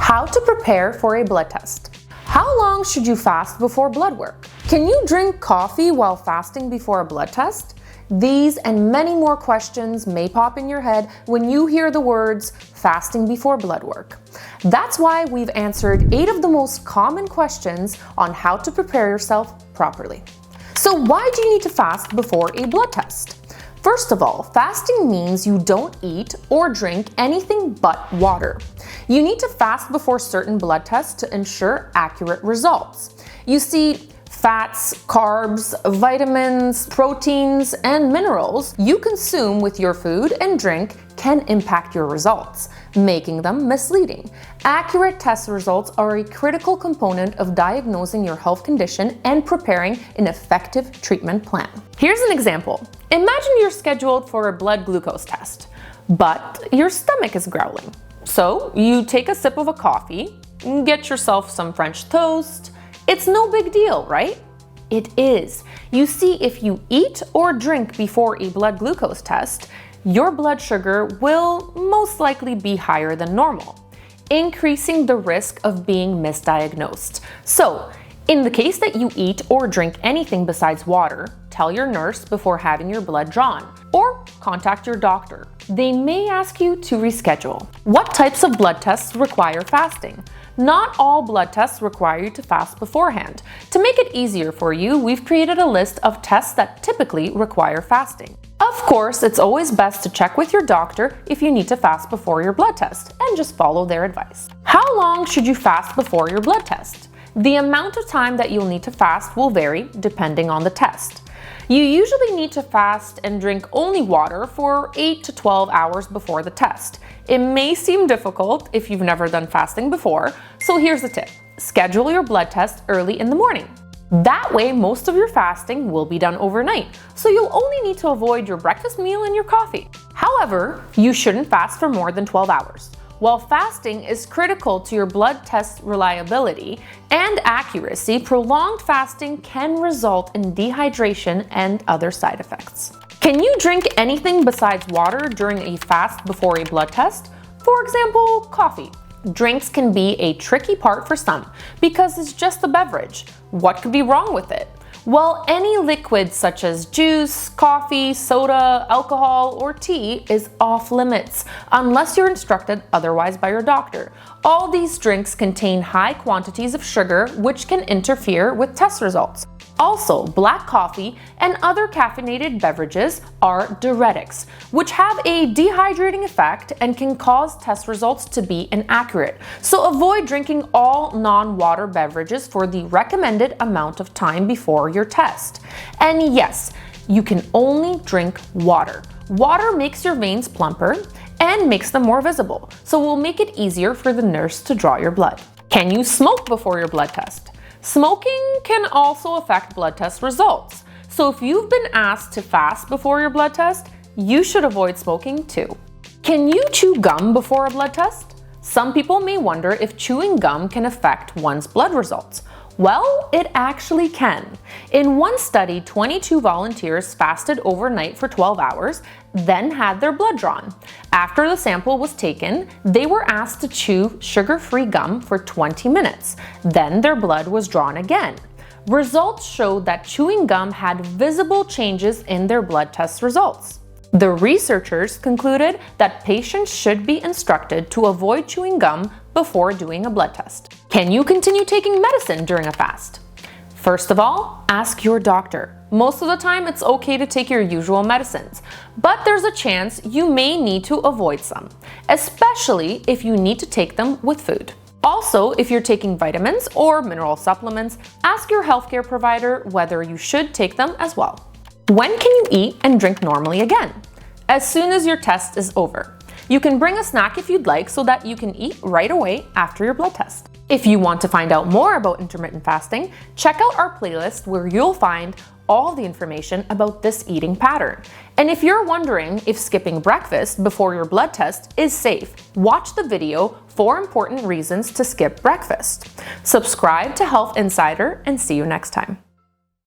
How to prepare for a blood test. How long should you fast before blood work? Can you drink coffee while fasting before a blood test? These and many more questions may pop in your head when you hear the words fasting before blood work. That's why we've answered 8 of the most common questions on how to prepare yourself properly. So why do you need to fast before a blood test? First of all, fasting means you don't eat or drink anything but water. You need to fast before certain blood tests to ensure accurate results. You see, fats, carbs, vitamins, proteins, and minerals you consume with your food and drink can impact your results, making them misleading. Accurate test results are a critical component of diagnosing your health condition and preparing an effective treatment plan. Here's an example. Imagine you're scheduled for a blood glucose test, but your stomach is growling. So you take a sip of a coffee, get yourself some French toast. It's no big deal, right? It is. You see, if you eat or drink before a blood glucose test, your blood sugar will most likely be higher than normal, increasing the risk of being misdiagnosed. So, in the case that you eat or drink anything besides water, tell your nurse before having your blood drawn, or contact your doctor. They may ask you to reschedule. What types of blood tests require fasting? Not all blood tests require you to fast beforehand. To make it easier for you, we've created a list of tests that typically require fasting. Of course, it's always best to check with your doctor if you need to fast before your blood test, and just follow their advice. How long should you fast before your blood test? The amount of time that you'll need to fast will vary depending on the test. You usually need to fast and drink only water for 8 to 12 hours before the test. It may seem difficult if you've never done fasting before, so here's the tip. Schedule your blood test early in the morning. That way, most of your fasting will be done overnight, so you'll only need to avoid your breakfast meal and your coffee. However, you shouldn't fast for more than 12 hours. While fasting is critical to your blood test reliability and accuracy, prolonged fasting can result in dehydration and other side effects. Can you drink anything besides water during a fast before a blood test? For example, coffee. Drinks can be a tricky part for some because it's just a beverage. What could be wrong with it? Well, any liquid such as juice, coffee, soda, alcohol, or tea is off limits unless you're instructed otherwise by your doctor. All these drinks contain high quantities of sugar, which can interfere with test results. Also, black coffee and other caffeinated beverages are diuretics, which have a dehydrating effect and can cause test results to be inaccurate. So avoid drinking all non-water beverages for the recommended amount of time before your test. And yes, you can only drink water. Water makes your veins plumper and makes them more visible, so it will make it easier for the nurse to draw your blood. Can you smoke before your blood test? Smoking can also affect blood test results. So if you've been asked to fast before your blood test, you should avoid smoking too. Can you chew gum before a blood test? Some people may wonder if chewing gum can affect one's blood results. Well, it actually can. In one study, 22 volunteers fasted overnight for 12 hours, then had their blood drawn. After the sample was taken, they were asked to chew sugar-free gum for 20 minutes. Then their blood was drawn again. Results showed that chewing gum had visible changes in their blood test results. The researchers concluded that patients should be instructed to avoid chewing gum before doing a blood test. Can you continue taking medicine during a fast? First of all, ask your doctor. Most of the time, it's okay to take your usual medicines, but there's a chance you may need to avoid some, especially if you need to take them with food. Also, if you're taking vitamins or mineral supplements, ask your healthcare provider whether you should take them as well. When can you eat and drink normally again? As soon as your test is over. You can bring a snack if you'd like so that you can eat right away after your blood test. If you want to find out more about intermittent fasting, check out our playlist where you'll find all the information about this eating pattern. And if you're wondering if skipping breakfast before your blood test is safe, watch the video 4 important reasons to skip breakfast. Subscribe to Health Insider and see you next time.